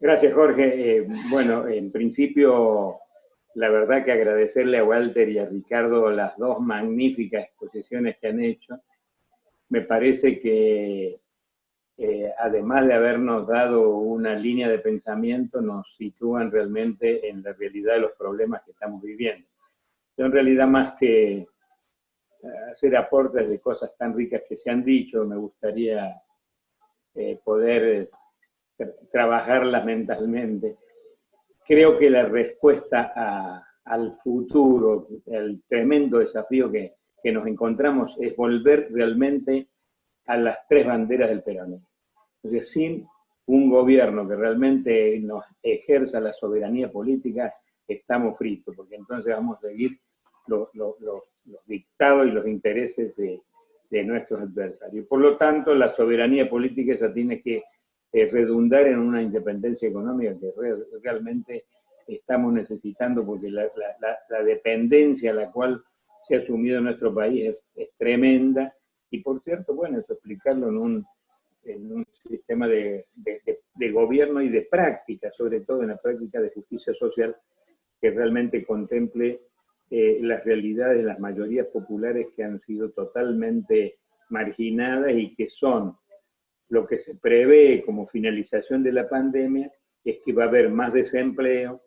Gracias, Jorge. Bueno, en principio, la verdad que agradecerle a Walter y a Ricardo las dos magníficas exposiciones que han hecho. Me parece que además de habernos dado una línea de pensamiento, nos sitúan realmente en la realidad de los problemas que estamos viviendo. Yo en realidad, más que hacer aportes de cosas tan ricas que se han dicho, me gustaría poder trabajarlas mentalmente. Creo que la respuesta al futuro, el tremendo desafío que nos encontramos, es volver realmente a las tres banderas del peronismo. O sea, sin un gobierno que realmente nos ejerza la soberanía política, estamos fritos, porque entonces vamos a seguir los dictados y los intereses de nuestros adversarios. Por lo tanto, la soberanía política esa tiene que redundar en una independencia económica que realmente estamos necesitando, porque la dependencia a la cual se ha asumido nuestro país es tremenda. Y por cierto, bueno, eso explicarlo en un sistema de gobierno y de práctica, sobre todo en la práctica de justicia social, que realmente contemple las realidades de las mayorías populares que han sido totalmente marginadas y que son lo que se prevé como finalización de la pandemia, es que va a haber más desempleo,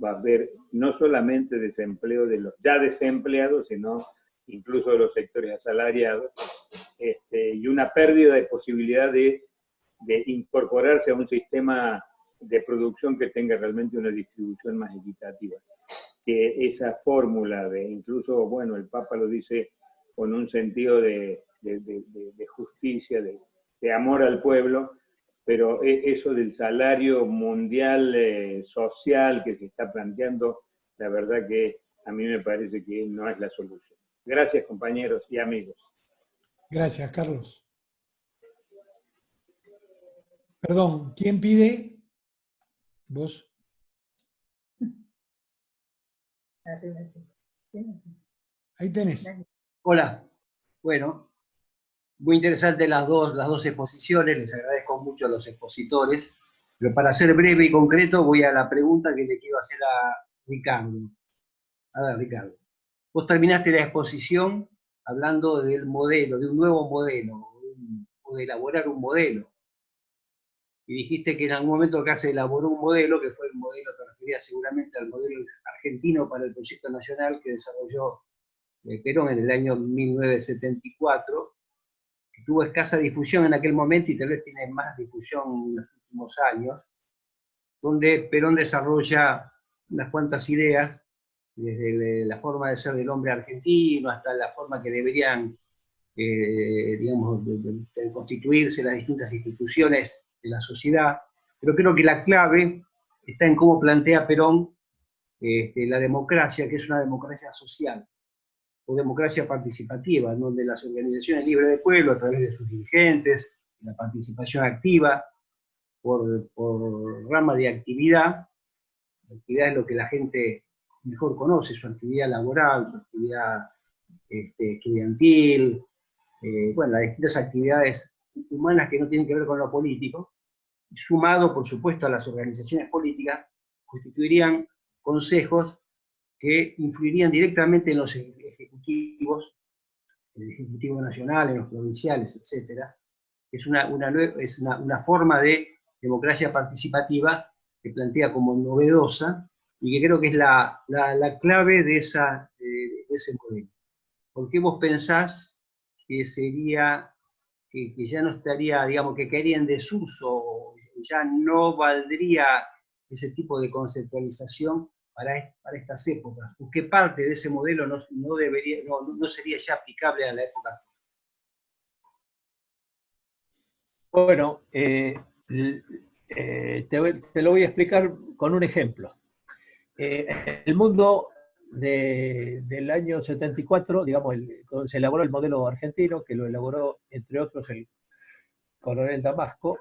va a haber no solamente desempleo de los ya desempleados, sino incluso de los sectores asalariados, y una pérdida de posibilidad de incorporarse a un sistema de producción que tenga realmente una distribución más equitativa. Que esa fórmula de, incluso, bueno, el Papa lo dice con un sentido de justicia, de amor al pueblo, pero eso del salario mundial social que se está planteando, la verdad que a mí me parece que no es la solución. Gracias, compañeros y amigos. Gracias, Carlos. Perdón, ¿quién pide? ¿Vos? Ahí tenés. Hola. Bueno, muy interesante las dos exposiciones, les agradezco mucho a los expositores, pero para ser breve y concreto voy a la pregunta que le quiero hacer a Ricardo. A ver, Ricardo, vos terminaste la exposición hablando del modelo, de un nuevo modelo, o de elaborar un modelo. Y dijiste que en algún momento acá se elaboró un modelo, que fue el modelo que refería seguramente al modelo argentino para el proyecto nacional que desarrolló Perón en el año 1974, que tuvo escasa difusión en aquel momento y tal vez tiene más difusión en los últimos años, donde Perón desarrolla unas cuantas ideas, desde la forma de ser del hombre argentino hasta la forma que deberían, digamos, de constituirse las distintas instituciones de la sociedad. Pero creo que la clave está en cómo plantea Perón la democracia, que es una democracia social, o democracia participativa, en donde las organizaciones libres del pueblo, a través de sus dirigentes, la participación activa, por rama de actividad, la actividad es lo que la gente mejor conoce, su actividad laboral, su actividad estudiantil, bueno, las distintas actividades humanas que no tienen que ver con lo político, sumado, por supuesto, a las organizaciones políticas, constituirían consejos que influirían directamente en los ejecutivos, en el Ejecutivo Nacional, en los provinciales, etc. Es una forma de democracia participativa que plantea como novedosa y que creo que es la clave de ese modelo. ¿Por qué vos pensás que sería, que ya no estaría, digamos, que caería en desuso, ya no valdría ese tipo de conceptualización para estas épocas? ¿O qué parte de ese modelo no sería ya aplicable a la época? Bueno, te lo voy a explicar con un ejemplo. El mundo del año 74, digamos, donde se elaboró el modelo argentino, que lo elaboró, entre otros, el coronel Damasco,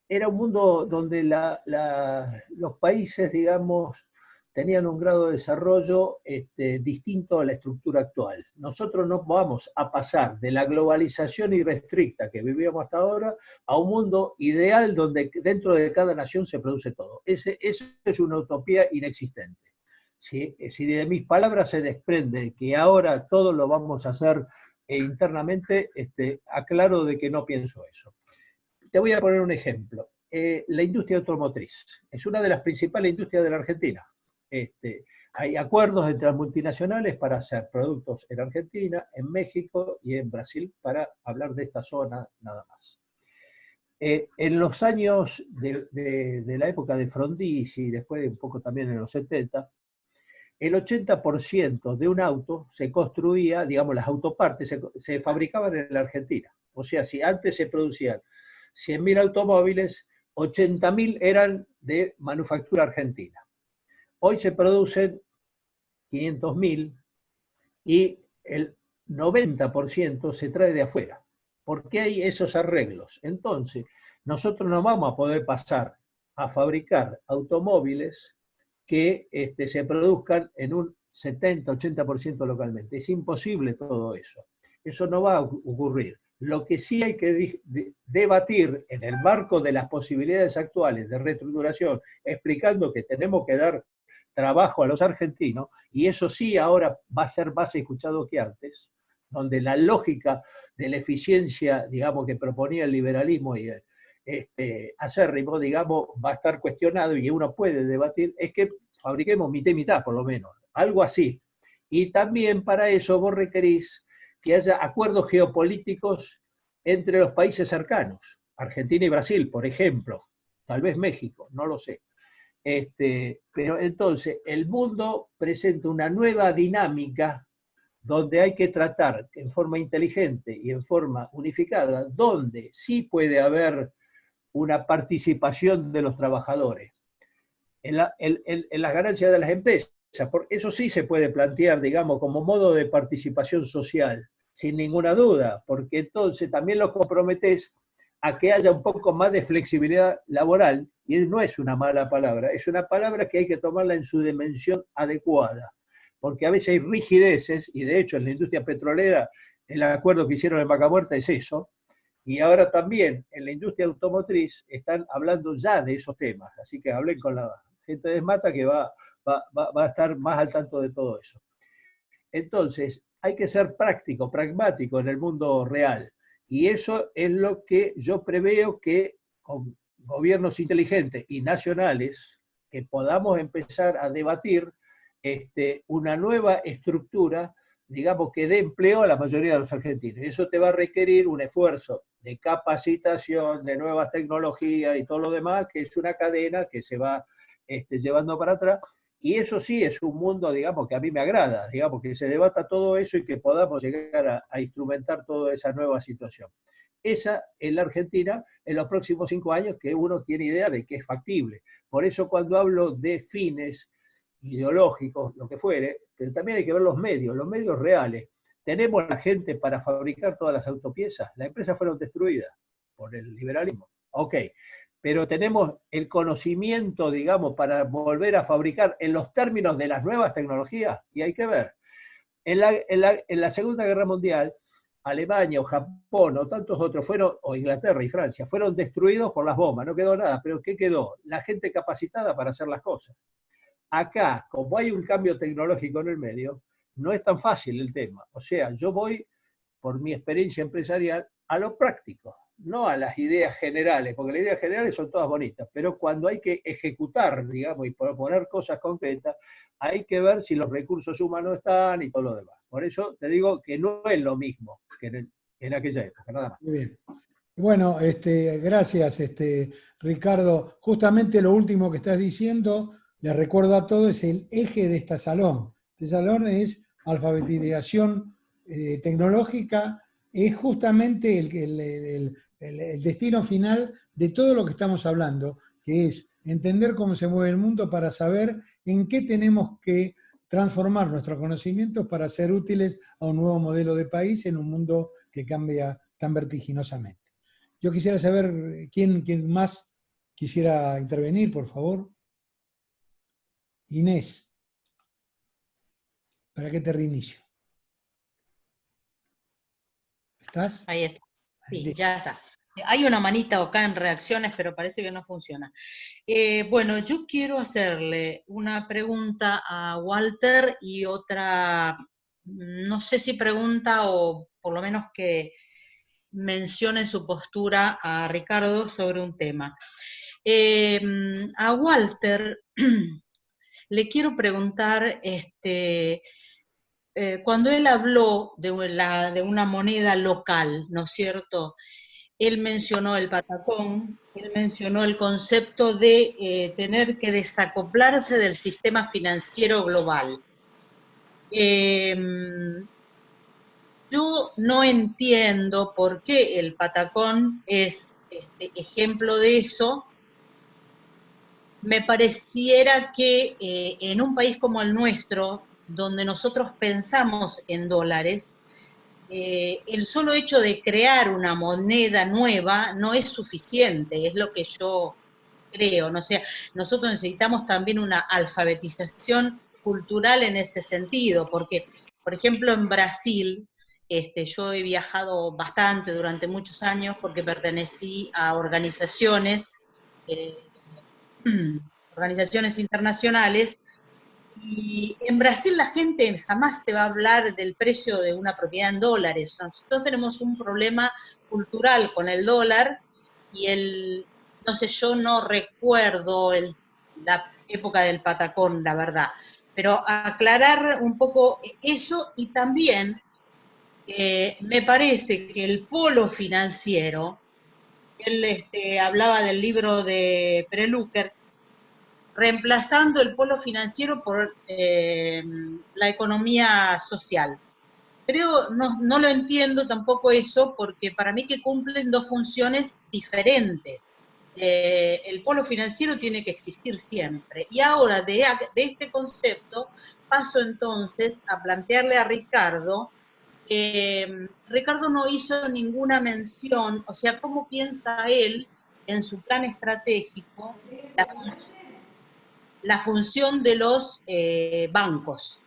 era un mundo donde los países, digamos, tenían un grado de desarrollo distinto a la estructura actual. Nosotros no vamos a pasar de la globalización irrestricta que vivíamos hasta ahora a un mundo ideal donde dentro de cada nación se produce todo. Eso es una utopía inexistente. Si de mis palabras se desprende que ahora todo lo vamos a hacer internamente, aclaro de que no pienso eso. Te voy a poner un ejemplo. La industria automotriz es una de las principales industrias de la Argentina. Hay acuerdos entre las multinacionales para hacer productos en Argentina, en México y en Brasil, para hablar de esta zona nada más. En los años de la época de Frondizi y después un poco también en los 70, el 80% de un auto se construía, digamos, las autopartes se fabricaban en la Argentina. O sea, si antes se producían 100.000 automóviles, 80.000 eran de manufactura argentina. Hoy se producen 500.000 y el 90% se trae de afuera. ¿Por qué hay esos arreglos? Entonces, nosotros no vamos a poder pasar a fabricar automóviles que se produzcan en un 70-80% localmente. Es imposible todo eso. Eso no va a ocurrir. Lo que sí hay que debatir en el marco de las posibilidades actuales de reestructuración, explicando que tenemos que dar trabajo a los argentinos, y eso sí ahora va a ser más escuchado que antes, donde la lógica de la eficiencia, digamos, que proponía el liberalismo y acérrimo, digamos, va a estar cuestionado y uno puede debatir, es que fabriquemos mitad y mitad, por lo menos, algo así. Y también para eso vos requerís que haya acuerdos geopolíticos entre los países cercanos, Argentina y Brasil, por ejemplo, tal vez México, no lo sé. Pero entonces el mundo presenta una nueva dinámica donde hay que tratar en forma inteligente y en forma unificada, donde sí puede haber una participación de los trabajadores en las ganancias de las empresas. Eso sí se puede plantear, digamos, como modo de participación social, sin ninguna duda, porque entonces también lo comprometés a que haya un poco más de flexibilidad laboral, y no es una mala palabra, es una palabra que hay que tomarla en su dimensión adecuada, porque a veces hay rigideces, y de hecho en la industria petrolera el acuerdo que hicieron en Vaca Muerta es eso, y ahora también en la industria automotriz están hablando ya de esos temas, así que hablen con la gente de Esmata que va a estar más al tanto de todo eso. Entonces, hay que ser práctico, pragmático en el mundo real. Y eso es lo que yo preveo que con gobiernos inteligentes y nacionales, que podamos empezar a debatir una nueva estructura, digamos, que dé empleo a la mayoría de los argentinos. Y eso te va a requerir un esfuerzo de capacitación, de nuevas tecnologías y todo lo demás, que es una cadena que se va llevando para atrás. Y eso sí es un mundo, digamos, que a mí me agrada, digamos, que se debata todo eso y que podamos llegar a instrumentar toda esa nueva situación. Esa es la Argentina en los próximos 5 años que uno tiene idea de que es factible. Por eso cuando hablo de fines ideológicos, lo que fuere, pero también hay que ver los medios reales. ¿Tenemos la gente para fabricar todas las autopiezas? Las empresas fueron destruidas por el liberalismo. Ok. Pero tenemos el conocimiento, digamos, para volver a fabricar en los términos de las nuevas tecnologías, y hay que ver. En la Segunda Guerra Mundial, Alemania o Japón o tantos otros o Inglaterra y Francia, fueron destruidos por las bombas, no quedó nada, pero ¿qué quedó? La gente capacitada para hacer las cosas. Acá, como hay un cambio tecnológico en el medio, no es tan fácil el tema. O sea, yo voy, por mi experiencia empresarial, a lo práctico, no a las ideas generales, porque las ideas generales son todas bonitas, pero cuando hay que ejecutar, digamos, y proponer cosas concretas, hay que ver si los recursos humanos están y todo lo demás. Por eso te digo que no es lo mismo que en aquella época, nada más. Muy bien. Bueno, gracias, Ricardo. Justamente lo último que estás diciendo, les recuerdo a todos, es el eje de este salón. Este salón es alfabetización tecnológica, es justamente el destino final de todo lo que estamos hablando, que es entender cómo se mueve el mundo para saber en qué tenemos que transformar nuestros conocimientos para ser útiles a un nuevo modelo de país en un mundo que cambia tan vertiginosamente. Yo quisiera saber quién más quisiera intervenir, por favor. Inés. Para que te reinicio. ¿Estás? Ahí está. Sí, ya está. Hay una manita acá en reacciones, pero parece que no funciona. Bueno, yo quiero hacerle una pregunta a Walter y otra, no sé si pregunta o por lo menos que mencione su postura a Ricardo sobre un tema. A Walter le quiero preguntar, cuando él habló de una moneda local, ¿no es cierto? Él mencionó el patacón, él mencionó el concepto de tener que desacoplarse del sistema financiero global. Yo no entiendo por qué el patacón es ejemplo de eso. Me pareciera que en un país como el nuestro, donde nosotros pensamos en dólares, el solo hecho de crear una moneda nueva no es suficiente, es lo que yo creo, ¿no? O sea, nosotros necesitamos también una alfabetización cultural en ese sentido, porque, por ejemplo, en Brasil, yo he viajado bastante durante muchos años porque pertenecí a organizaciones internacionales. Y en Brasil la gente jamás te va a hablar del precio de una propiedad en dólares. Nosotros tenemos un problema cultural con el dólar y no sé, yo no recuerdo la época del patacón, la verdad. Pero aclarar un poco eso y también me parece que el polo financiero, él hablaba del libro de Prelucker, reemplazando el polo financiero por la economía social. Creo, no lo entiendo tampoco eso, porque para mí que cumplen dos funciones diferentes. El polo financiero tiene que existir siempre. Y ahora, de este concepto, paso entonces a plantearle a Ricardo. Ricardo no hizo ninguna mención, o sea, ¿cómo piensa él en su plan estratégico la función de los bancos,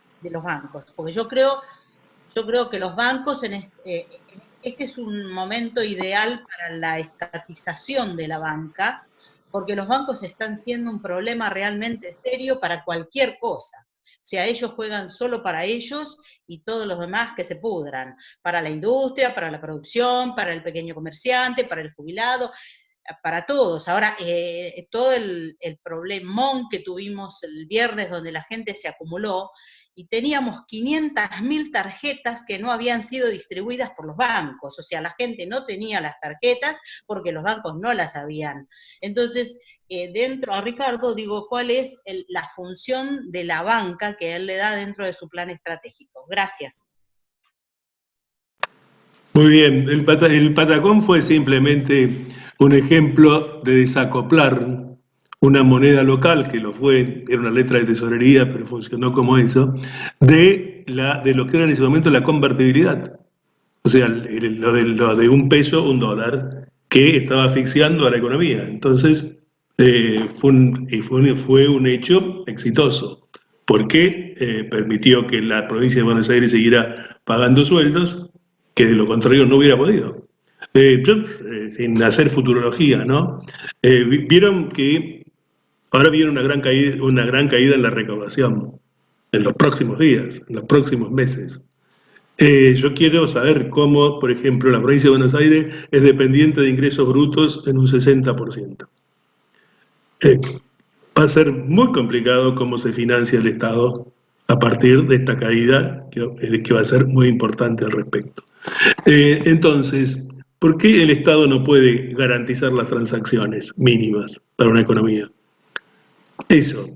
porque yo creo que los bancos, este es un momento ideal para la estatización de la banca, porque los bancos están siendo un problema realmente serio para cualquier cosa. O sea, ellos juegan solo para ellos y todos los demás que se pudran, para la industria, para la producción, para el pequeño comerciante, para el jubilado, para todos. Ahora, todo el problemón que tuvimos el viernes donde la gente se acumuló y teníamos 500.000 tarjetas que no habían sido distribuidas por los bancos, o sea, la gente no tenía las tarjetas porque los bancos no las habían. Entonces, a Ricardo digo, ¿cuál es la función de la banca que él le da dentro de su plan estratégico? Gracias. Muy bien, el patacón fue simplemente un ejemplo de desacoplar una moneda local, que lo fue, era una letra de tesorería, pero funcionó como eso, de lo que era en ese momento la convertibilidad. O sea, lo de un peso, un dólar, que estaba asfixiando a la economía. Entonces, fue un hecho exitoso, porque permitió que la provincia de Buenos Aires siguiera pagando sueldos, que de lo contrario no hubiera podido. Sin hacer futurología, ¿no? Vieron que ahora viene una gran caída en la recaudación, en los próximos días, en los próximos meses. Yo quiero saber cómo, por ejemplo, la provincia de Buenos Aires es dependiente de ingresos brutos en un 60%. Va a ser muy complicado cómo se financia el Estado a partir de esta caída, que va a ser muy importante al respecto. Entonces, ¿por qué el Estado no puede garantizar las transacciones mínimas para una economía? Eso.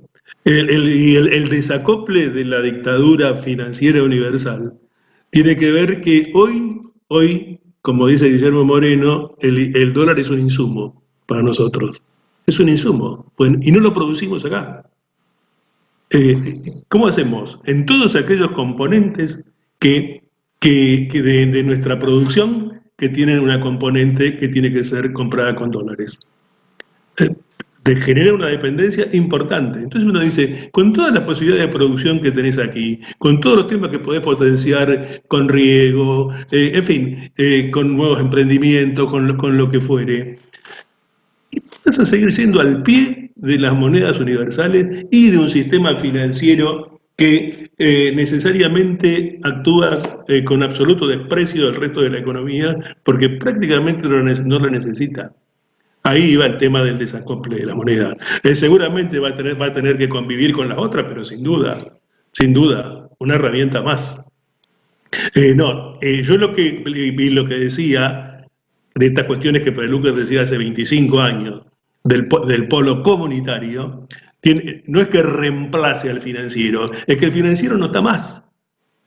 El desacople de la dictadura financiera universal tiene que ver que hoy, como dice Guillermo Moreno, el dólar es un insumo para nosotros. Es un insumo, y no lo producimos acá. ¿Cómo hacemos? En todos aquellos componentes de nuestra producción que tienen una componente que tiene que ser comprada con dólares. genera una dependencia importante. Entonces uno dice, con todas las posibilidades de producción que tenés aquí, con todos los temas que podés potenciar con riego, en fin, con nuevos emprendimientos, con lo que fuere, vas a seguir siendo al pie de las monedas universales y de un sistema financiero que necesariamente actúa con absoluto desprecio del resto de la economía porque prácticamente no lo necesita. Ahí va el tema del desacople de la moneda. Seguramente va a tener que convivir con las otras, pero sin duda, una herramienta más. Yo lo que decía de estas cuestiones que Lucas decía hace 25 años, del polo comunitario, no es que reemplace al financiero, es que el financiero no está más.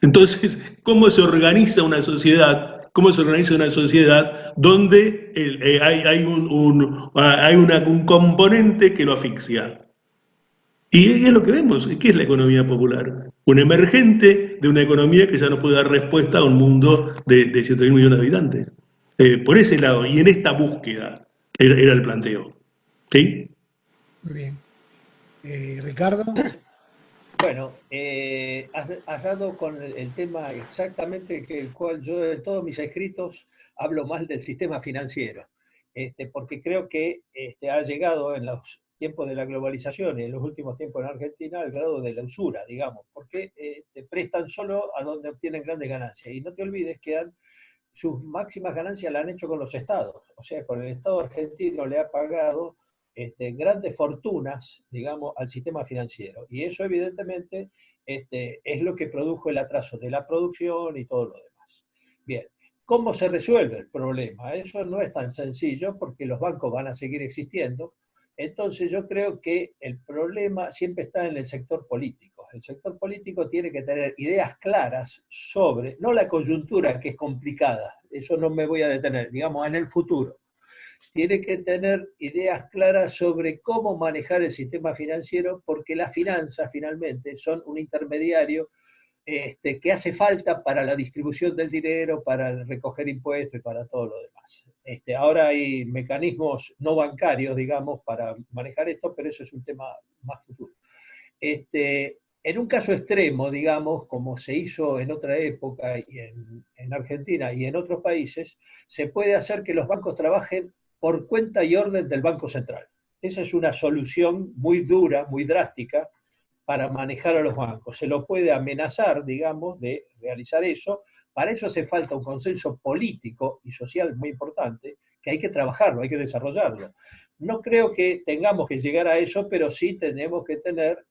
Entonces, ¿cómo se organiza una sociedad? ¿Cómo se organiza una sociedad donde hay un componente que lo asfixia? Y es lo que vemos. ¿Qué es la economía popular? Un emergente de una economía que ya no puede dar respuesta a un mundo de 7.000 millones de habitantes. Por ese lado, y en esta búsqueda, era el planteo. ¿Sí? Muy bien. Ricardo. Bueno, has dado con el tema exactamente el cual yo en todos mis escritos hablo mal del sistema financiero, porque creo que ha llegado en los tiempos de la globalización y en los últimos tiempos en Argentina al grado de la usura, digamos, porque te prestan solo a donde obtienen grandes ganancias. Y no te olvides que sus máximas ganancias las han hecho con los estados, o sea, con el Estado argentino le ha pagado grandes fortunas, digamos, al sistema financiero. Y eso evidentemente es lo que produjo el atraso de la producción y todo lo demás. Bien, ¿cómo se resuelve el problema? Eso no es tan sencillo porque los bancos van a seguir existiendo. Entonces yo creo que el problema siempre está en el sector político. El sector político tiene que tener ideas claras sobre, no la coyuntura que es complicada, eso no me voy a detener, digamos, en el futuro. Tiene que tener ideas claras sobre cómo manejar el sistema financiero, porque las finanzas finalmente son un intermediario que hace falta para la distribución del dinero, para recoger impuestos y para todo lo demás. Ahora hay mecanismos no bancarios, digamos, para manejar esto, pero eso es un tema más futuro. En un caso extremo, digamos, como se hizo en otra época y en Argentina y en otros países, se puede hacer que los bancos trabajen por cuenta y orden del Banco Central. Esa es una solución muy dura, muy drástica para manejar a los bancos. Se lo puede amenazar, digamos, de realizar eso. Para eso hace falta un consenso político y social muy importante, que hay que trabajarlo, hay que desarrollarlo. No creo que tengamos que llegar a eso, pero sí tenemos que tener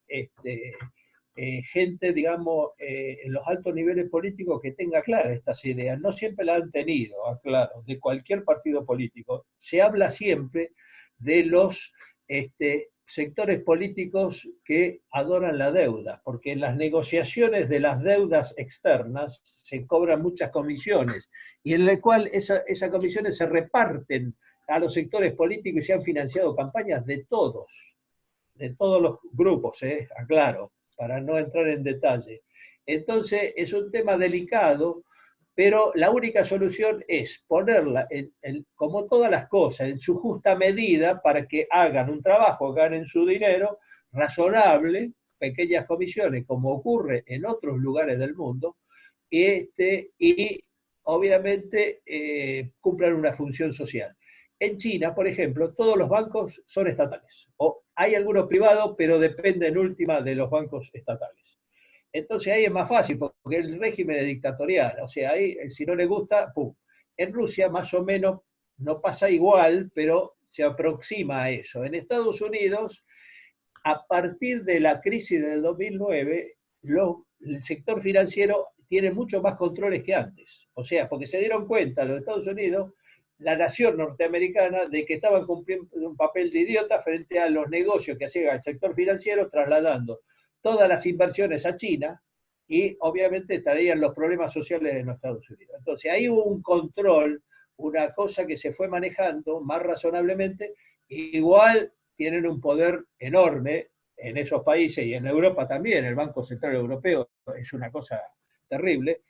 gente, digamos, en los altos niveles políticos que tenga claras estas ideas. No siempre la han tenido, claro, de cualquier partido político. Se habla siempre de los sectores políticos que adoran la deuda, porque en las negociaciones de las deudas externas se cobran muchas comisiones, y en la cual esas comisiones se reparten a los sectores políticos y se han financiado campañas de todos los grupos, aclaro, para no entrar en detalle. Entonces, es un tema delicado, pero la única solución es ponerla, como todas las cosas, en su justa medida para que hagan un trabajo, ganen su dinero razonable, pequeñas comisiones, como ocurre en otros lugares del mundo, y obviamente cumplan una función social. En China, por ejemplo, todos los bancos son estatales, o hay algunos privados, pero dependen en última de los bancos estatales. Entonces ahí es más fácil, porque el régimen es dictatorial, o sea, ahí si no le gusta, ¡pum! En Rusia más o menos no pasa igual, pero se aproxima a eso. En Estados Unidos, a partir de la crisis del 2009, el sector financiero tiene mucho más controles que antes. O sea, porque se dieron cuenta los Estados Unidos, la nación norteamericana, de que estaban cumpliendo un papel de idiota frente a los negocios que hacía el sector financiero, trasladando todas las inversiones a China, y obviamente estarían los problemas sociales de los Estados Unidos. Entonces ahí hubo un control, una cosa que se fue manejando más razonablemente. Igual tienen un poder enorme en esos países y en Europa también. El Banco Central Europeo es una cosa terrible,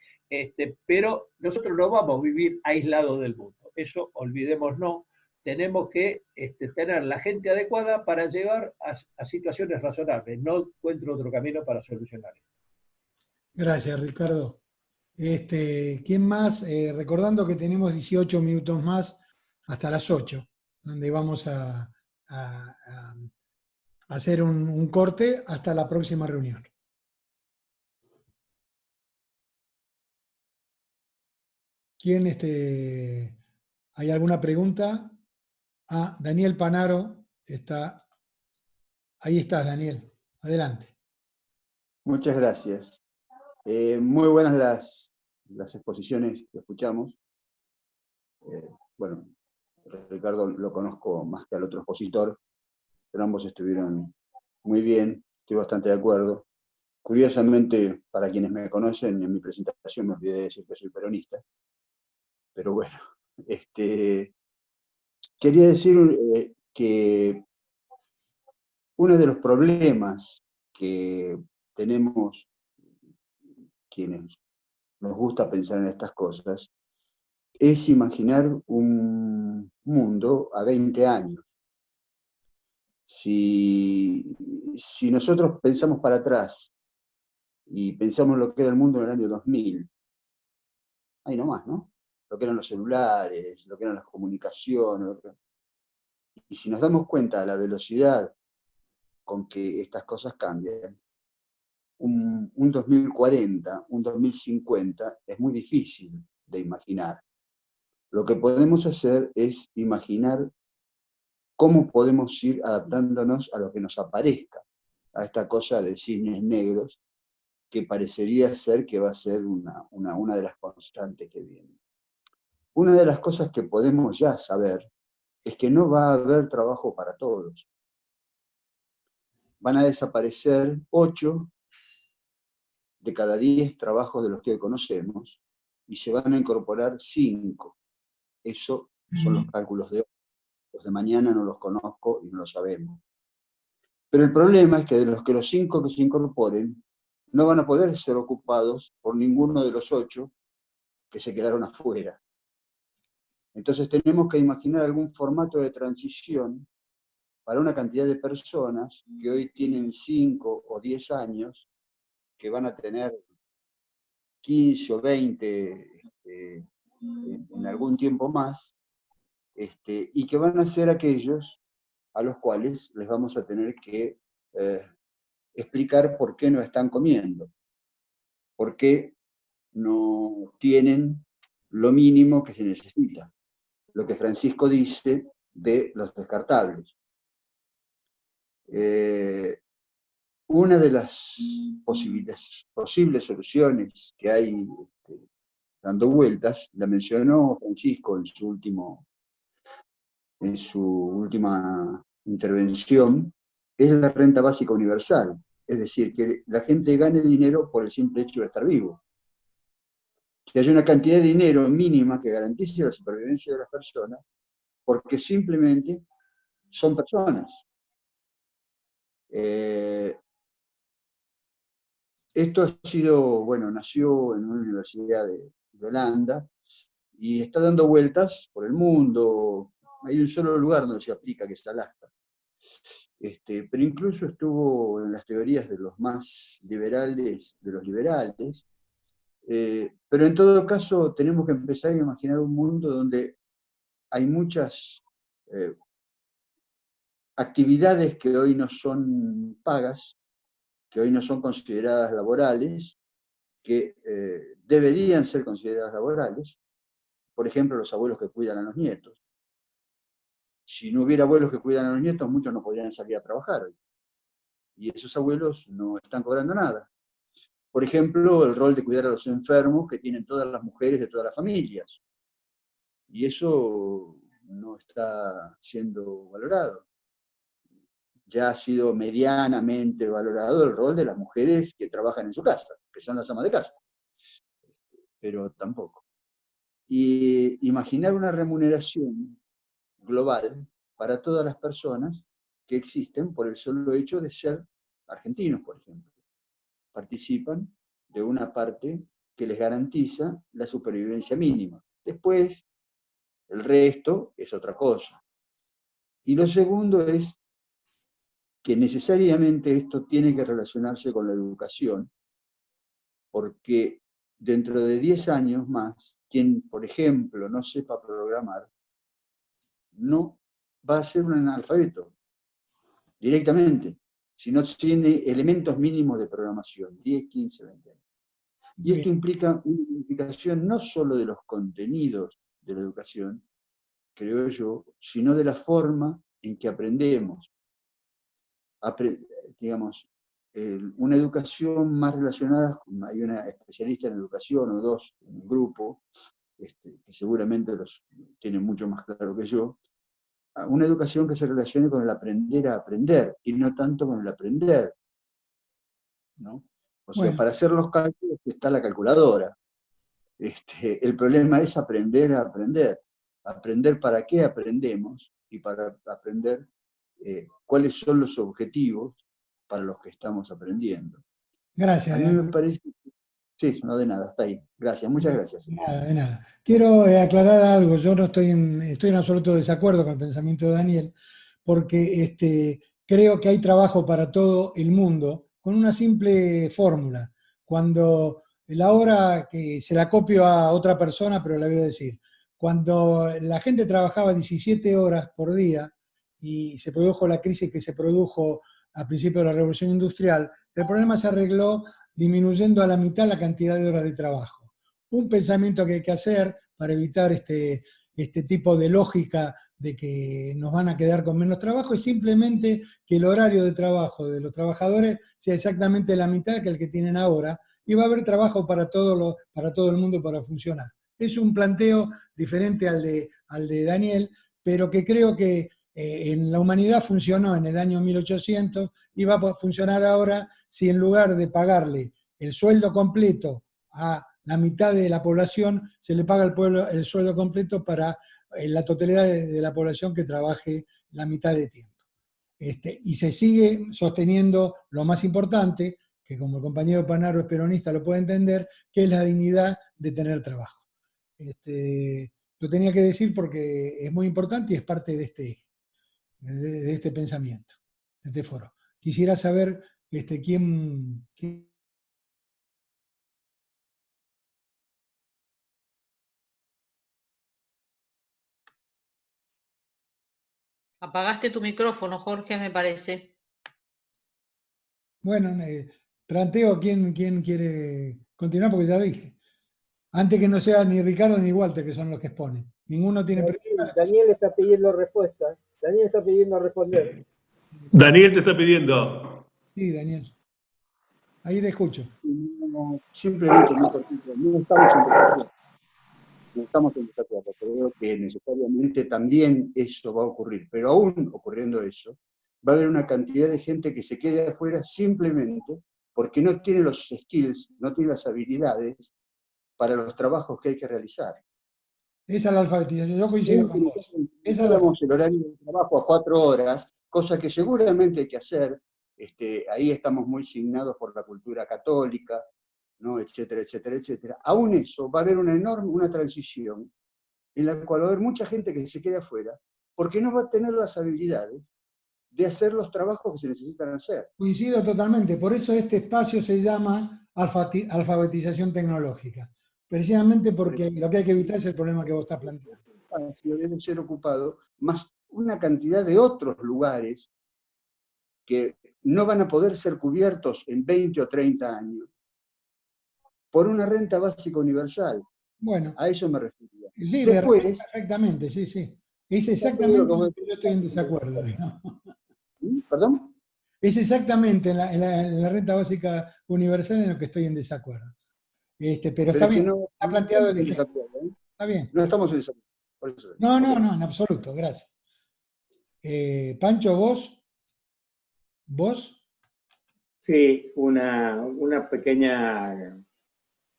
pero nosotros no vamos a vivir aislados del mundo. Eso olvidémonos, tenemos que tener la gente adecuada para llevar a situaciones razonables. No encuentro otro camino para solucionar. Gracias, Ricardo. ¿Quién más? Recordando que tenemos 18 minutos más hasta las 8, donde vamos a hacer un corte hasta la próxima reunión. ¿Quién hay alguna pregunta? Ah, Daniel Panaro está. Ahí estás, Daniel. Adelante. Muchas gracias. Muy buenas las exposiciones que escuchamos. Bueno, Ricardo lo conozco más que al otro expositor, pero ambos estuvieron muy bien, estoy bastante de acuerdo. Curiosamente, para quienes me conocen, en mi presentación me olvidé de decir que soy peronista, pero bueno, quería decir que uno de los problemas que tenemos quienes nos gusta pensar en estas cosas es imaginar un mundo a 20 años. Si nosotros pensamos para atrás y pensamos lo que era el mundo en el año 2000, ahí nomás, ¿no? Lo que eran los celulares, lo que eran las comunicaciones. Y si nos damos cuenta de la velocidad con que estas cosas cambian, un 2040, un 2050 es muy difícil de imaginar. Lo que podemos hacer es imaginar cómo podemos ir adaptándonos a lo que nos aparezca, a esta cosa de cisnes negros, que parecería ser que va a ser una de las constantes que vienen. Una de las cosas que podemos ya saber es que no va a haber trabajo para todos. Van a desaparecer 8 de cada 10 trabajos de los que hoy conocemos y se van a incorporar 5. Eso son los cálculos de hoy. Los de mañana no los conozco y no lo sabemos. Pero el problema es que de los 5 que se incorporen, no van a poder ser ocupados por ninguno de los 8 que se quedaron afuera. Entonces tenemos que imaginar algún formato de transición para una cantidad de personas que hoy tienen 5 o 10 años, que van a tener 15 o 20 en algún tiempo más, y que van a ser aquellos a los cuales les vamos a tener que explicar por qué no están comiendo, por qué no tienen lo mínimo que se necesita, lo que Francisco dice de los descartables. Una de las posibles soluciones que hay dando vueltas, la mencionó Francisco en su última intervención, es la renta básica universal. Es decir, que la gente gane dinero por el simple hecho de estar vivo. Que haya una cantidad de dinero mínima que garantice la supervivencia de las personas, porque simplemente son personas. Esto ha sido, bueno, nació en una universidad de Holanda y está dando vueltas por el mundo. Hay un solo lugar donde se aplica, que es Alaska. Pero incluso estuvo en las teorías de los más liberales, de los liberales. Pero en todo caso tenemos que empezar a imaginar un mundo donde hay muchas actividades que hoy no son pagas, que hoy no son consideradas laborales, que deberían ser consideradas laborales. Por ejemplo, los abuelos que cuidan a los nietos. Si no hubiera abuelos que cuidan a los nietos, muchos no podrían salir a trabajar hoy. Y esos abuelos no están cobrando nada. Por ejemplo, el rol de cuidar a los enfermos que tienen todas las mujeres de todas las familias. Y eso no está siendo valorado. Ya ha sido medianamente valorado el rol de las mujeres que trabajan en su casa, que son las amas de casa. Pero tampoco. Y imaginar una remuneración global para todas las personas que existen por el solo hecho de ser argentinos, por ejemplo. Participan de una parte que les garantiza la supervivencia mínima. Después, el resto es otra cosa. Y lo segundo es que necesariamente esto tiene que relacionarse con la educación, porque dentro de 10 años más, quien, por ejemplo, no sepa programar, no va a ser un analfabeto, directamente, si no tiene elementos mínimos de programación, 10, 15, 20 años. Y esto implica una modificación no solo de los contenidos de la educación, creo yo, sino de la forma en que aprendemos. Digamos, una educación más relacionada, hay una especialista en educación o dos en un grupo, que seguramente los tienen mucho más claro que yo, una educación que se relacione con el aprender a aprender y no tanto con el aprender, ¿no? O sea, Bueno. para hacer los cálculos está la calculadora. El problema es aprender a aprender. Aprender para qué aprendemos y para aprender cuáles son los objetivos para los que estamos aprendiendo. Gracias, A mí Daniel. me parece... Sí, no de nada, hasta ahí. Gracias, muchas gracias. De nada, de nada. Quiero aclarar algo, yo no estoy en absoluto desacuerdo con el pensamiento de Daniel, porque creo que hay trabajo para todo el mundo con una simple fórmula. Cuando la hora que se la copio a otra persona, pero la voy a decir, cuando la gente trabajaba 17 horas por día y se produjo la crisis que se produjo a principio de la Revolución Industrial, el problema se arregló disminuyendo a la mitad la cantidad de horas de trabajo. Un pensamiento que hay que hacer para evitar este tipo de lógica de que nos van a quedar con menos trabajo es simplemente que el horario de trabajo de los trabajadores sea exactamente la mitad que el que tienen ahora y va a haber trabajo para todo el mundo para funcionar. Es un planteo diferente al de Daniel, pero que creo que en la humanidad funcionó en el año 1800 y va a funcionar ahora si en lugar de pagarle el sueldo completo a la mitad de la población, se le paga el sueldo completo para la totalidad de la población que trabaje la mitad de tiempo. Y se sigue sosteniendo lo más importante, que como el compañero Panaro es peronista lo puede entender, que es la dignidad de tener trabajo. Lo tenía que decir porque es muy importante y es parte de este pensamiento, de este foro. Quisiera saber quién... Apagaste tu micrófono, Jorge, me parece. Bueno, planteo quién quiere continuar, porque ya dije. Antes que no sea ni Ricardo ni Walter, que son los que exponen. Ninguno tiene preguntas. Daniel está pidiendo respuesta. Daniel está pidiendo responder. Daniel te está pidiendo. Sí, Daniel. Ahí te escucho. No, simplemente no estamos en desacuerdo. No estamos en desacuerdo. Creo que necesariamente también eso va a ocurrir. Pero aún ocurriendo eso, va a haber una cantidad de gente que se quede afuera simplemente porque no tiene los skills, no tiene las habilidades para los trabajos que hay que realizar. Esa es la alfabetización. Yo coincido con vos. Esa es el horario de trabajo a 4 horas, cosa que seguramente hay que hacer. Ahí estamos muy signados por la cultura católica, ¿no? Etcétera, etcétera, etcétera. Aún eso, va a haber una transición en la cual va a haber mucha gente que se quede afuera porque no va a tener las habilidades de hacer los trabajos que se necesitan hacer. Coincido totalmente. Por eso este espacio se llama alfabetización tecnológica. Precisamente porque lo que hay que evitar es el problema que vos estás planteando. Debe ser ocupado más una cantidad de otros lugares que no van a poder ser cubiertos en 20 o 30 años por una renta básica universal. Bueno. A eso me refería. Sí, después, perfectamente, sí, sí. Es exactamente lo que yo estoy en desacuerdo. ¿Perdón? Es exactamente en la renta básica universal en lo que estoy en desacuerdo. Pero está bien, no, ha planteado el desacuerdo, ¿eh? Está bien. No estamos en desacuerdo. Por eso. No, en absoluto, gracias. Pancho, ¿vos? Sí, una pequeña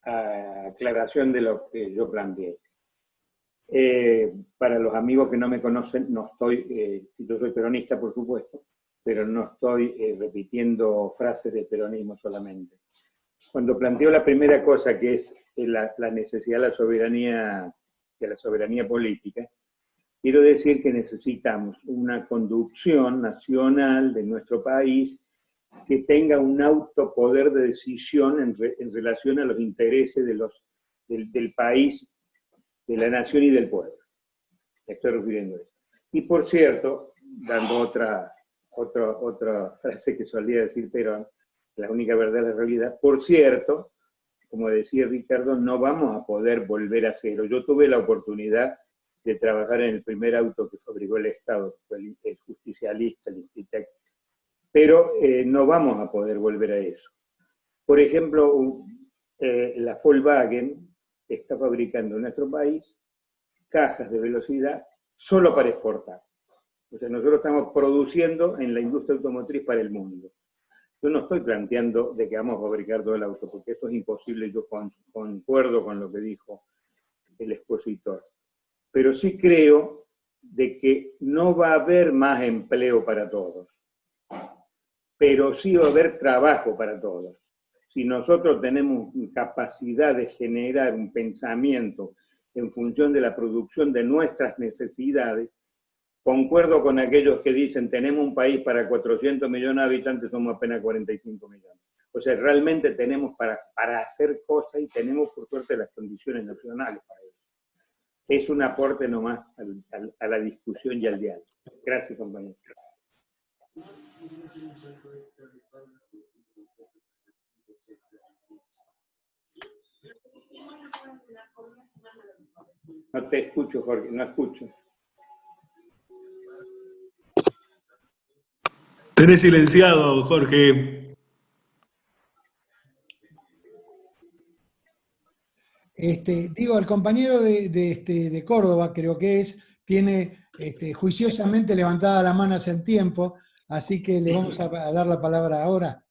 aclaración de lo que yo planteé. Para los amigos que no me conocen, no estoy, yo soy peronista, por supuesto, pero no estoy repitiendo frases de peronismo solamente. Cuando planteo la primera cosa, que es la necesidad de la soberanía política, Quiero decir que necesitamos una conducción nacional de nuestro país que tenga un autopoder de decisión en relación a los intereses del país, de la nación y del pueblo. Me estoy refiriendo a eso. Y por cierto, dando otra frase que solía decir Perón, la única verdad es la realidad, por cierto, como decía Ricardo, no vamos a poder volver a cero. Yo tuve la oportunidad de trabajar en el primer auto que fabricó el Estado, que fue el justicialista, el Institutec, pero no vamos a poder volver a eso. Por ejemplo, la Volkswagen está fabricando en nuestro país cajas de velocidad solo para exportar. O sea, nosotros estamos produciendo en la industria automotriz para el mundo. Yo no estoy planteando de que vamos a fabricar todo el auto, porque eso es imposible, yo concuerdo con lo que dijo el expositor. Pero sí creo de que no va a haber más empleo para todos, pero sí va a haber trabajo para todos. Si nosotros tenemos capacidad de generar un pensamiento en función de la producción de nuestras necesidades, concuerdo con aquellos que dicen tenemos un país para 400 millones de habitantes, somos apenas 45 millones. O sea, realmente tenemos para hacer cosas y tenemos por suerte las condiciones nacionales para eso. Es un aporte nomás a la discusión y al diálogo. Gracias, compañero. No te escucho, Jorge, no escucho. Tenés silenciado, Jorge. Digo, el compañero de Córdoba, creo que tiene juiciosamente levantada la mano hace tiempo, así que le vamos a dar la palabra ahora.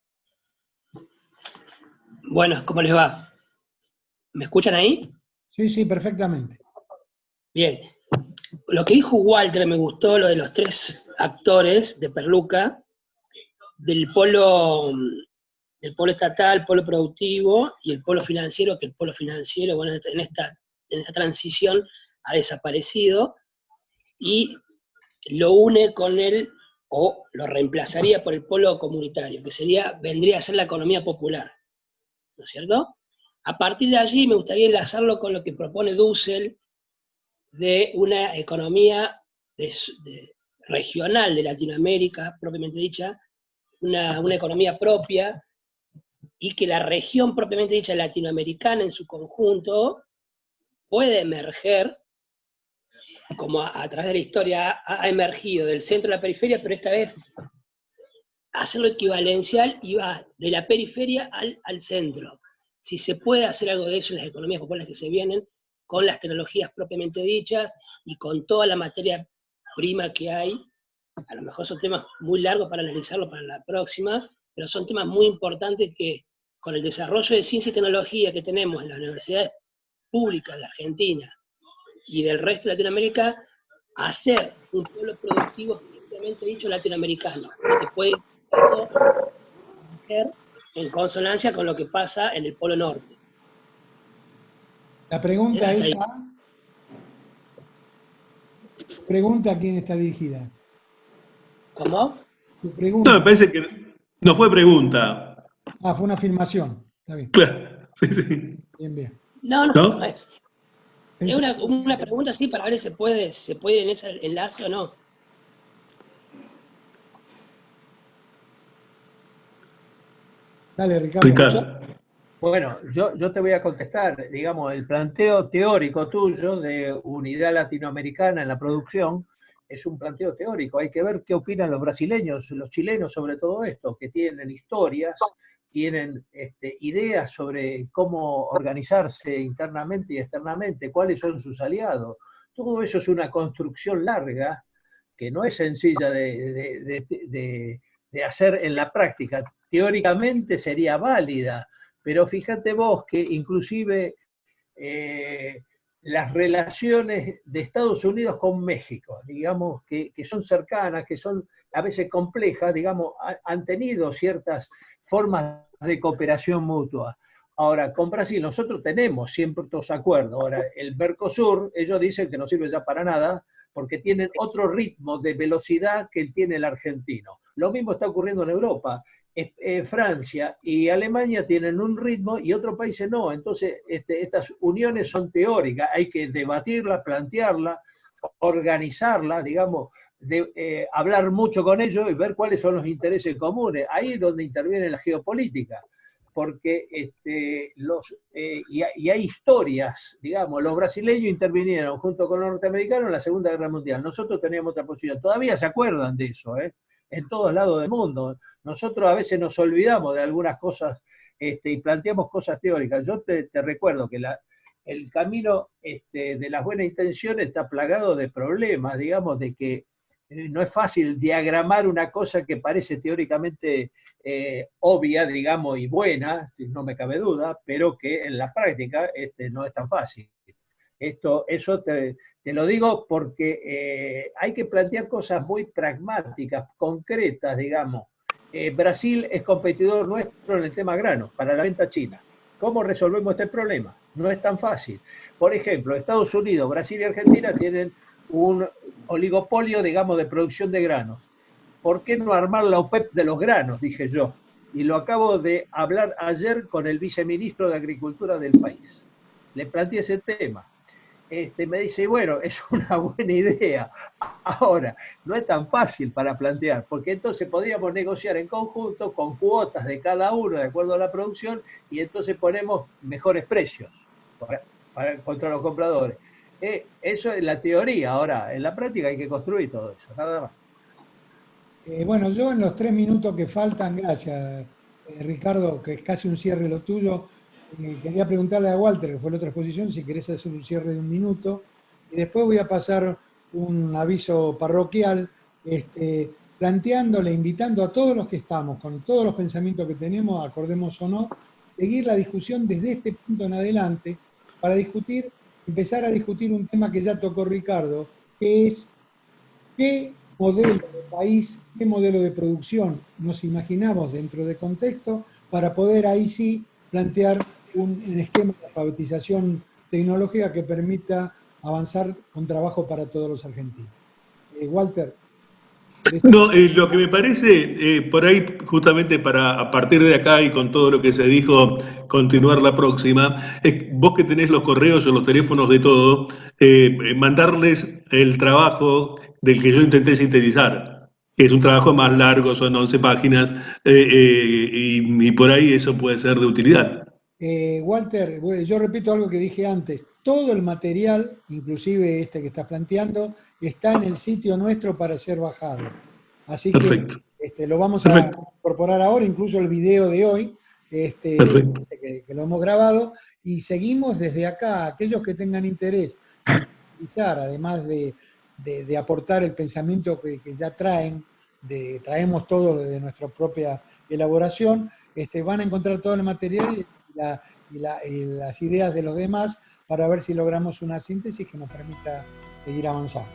Bueno, ¿cómo les va? ¿Me escuchan ahí? Sí, sí, perfectamente. Bien. Lo que dijo Walter me gustó, lo de los 3 actores de Perluca, del polo estatal, polo productivo y el polo financiero, que el polo financiero, bueno, en esta transición ha desaparecido y lo une con o lo reemplazaría por el polo comunitario, que vendría a ser la economía popular, ¿no es cierto? A partir de allí me gustaría enlazarlo con lo que propone Dussel de una economía regional de Latinoamérica, propiamente dicha, una economía propia, y que la región propiamente dicha latinoamericana en su conjunto puede emerger, como a través de la historia ha emergido del centro a la periferia, pero esta vez hacerlo equivalencial y va de la periferia al centro. Si se puede hacer algo de eso en las economías populares que se vienen, con las tecnologías propiamente dichas y con toda la materia prima que hay, a lo mejor son temas muy largos para analizarlo para la próxima, pero son temas muy importantes que con el desarrollo de ciencia y tecnología que tenemos en las universidades públicas de Argentina y del resto de Latinoamérica, hacer un pueblo productivo propiamente dicho latinoamericano, que puede ser en consonancia con lo que pasa en el Polo Norte. La pregunta es ¿a quién está dirigida? ¿Cómo? Tu pregunta. No, me parece que no fue pregunta. Ah, fue una afirmación. Está bien. Claro, sí, sí. Bien, bien. No. ¿No? Es una pregunta así para ver si se puede en ese enlace o no. Dale, Ricardo. Ricardo. Bueno, yo te voy a contestar, digamos, el planteo teórico tuyo de unidad latinoamericana en la producción es un planteo teórico. Hay que ver qué opinan los brasileños, los chilenos sobre todo esto, que tienen historias, tienen ideas sobre cómo organizarse internamente y externamente, cuáles son sus aliados. Todo eso es una construcción larga que no es sencilla de hacer en la práctica. Teóricamente sería válida, pero fíjate vos que inclusive las relaciones de Estados Unidos con México, digamos, que son cercanas, que son a veces complejas, digamos, han tenido ciertas formas de cooperación mutua. Ahora, con Brasil nosotros tenemos ciertos acuerdos. Ahora, el Mercosur, ellos dicen que no sirve ya para nada, porque tienen otro ritmo de velocidad que tiene el argentino. Lo mismo está ocurriendo en Europa. Francia y Alemania tienen un ritmo y otros países no. Entonces, estas uniones son teóricas, hay que debatirlas, plantearlas, organizarlas, digamos, hablar mucho con ellos y ver cuáles son los intereses comunes. Ahí es donde interviene la geopolítica, porque y hay historias, digamos, los brasileños intervinieron junto con los norteamericanos en la Segunda Guerra Mundial. Nosotros teníamos otra posición. Todavía se acuerdan de eso, en todos lados del mundo. Nosotros a veces nos olvidamos de algunas cosas y planteamos cosas teóricas. Yo te recuerdo que el camino de las buenas intenciones está plagado de problemas, digamos, de que no es fácil diagramar una cosa que parece teóricamente obvia, digamos, y buena, no me cabe duda, pero que en la práctica no es tan fácil. Eso te lo digo porque hay que plantear cosas muy pragmáticas, concretas, digamos. Brasil es competidor nuestro en el tema grano, para la venta china. ¿Cómo resolvemos este problema? No es tan fácil. Por ejemplo, Estados Unidos, Brasil y Argentina tienen un oligopolio, digamos, de producción de granos. ¿Por qué no armar la OPEP de los granos? Dije yo. Y lo acabo de hablar ayer con el viceministro de Agricultura del país. Le planteé ese tema. Me dice, bueno, es una buena idea. Ahora, no es tan fácil para plantear, porque entonces podríamos negociar en conjunto con cuotas de cada uno de acuerdo a la producción y entonces ponemos mejores precios contra los compradores. Eso es la teoría. Ahora, en la práctica hay que construir todo eso, nada más. Bueno, yo en los 3 minutos que faltan, gracias Ricardo, que es casi un cierre lo tuyo, quería preguntarle a Walter, que fue la otra exposición, si querés hacer un cierre de 1 minuto, y después voy a pasar un aviso parroquial, planteándole, invitando a todos los que estamos, con todos los pensamientos que tenemos, acordemos o no, seguir la discusión desde este punto en adelante, para empezar a discutir un tema que ya tocó Ricardo, que es qué modelo de país, qué modelo de producción nos imaginamos dentro de contexto, para poder ahí sí plantear un esquema de alfabetización tecnológica que permita avanzar con trabajo para todos los argentinos. Walter. No, lo que me parece, por ahí justamente para a partir de acá y con todo lo que se dijo, continuar la próxima, vos que tenés los correos o los teléfonos de todo, mandarles el trabajo del que yo intenté sintetizar, que es un trabajo más largo, son 11 páginas, y por ahí eso puede ser de utilidad. Walter, yo repito algo que dije antes, todo el material, inclusive este que estás planteando, está en el sitio nuestro para ser bajado. Así Perfecto. que lo vamos a incorporar ahora, incluso el video de hoy, que lo hemos grabado, y seguimos desde acá, aquellos que tengan interés en utilizar, además de aportar el pensamiento que ya traemos todo desde nuestra propia elaboración, van a encontrar todo el material y las ideas de los demás para ver si logramos una síntesis que nos permita seguir avanzando.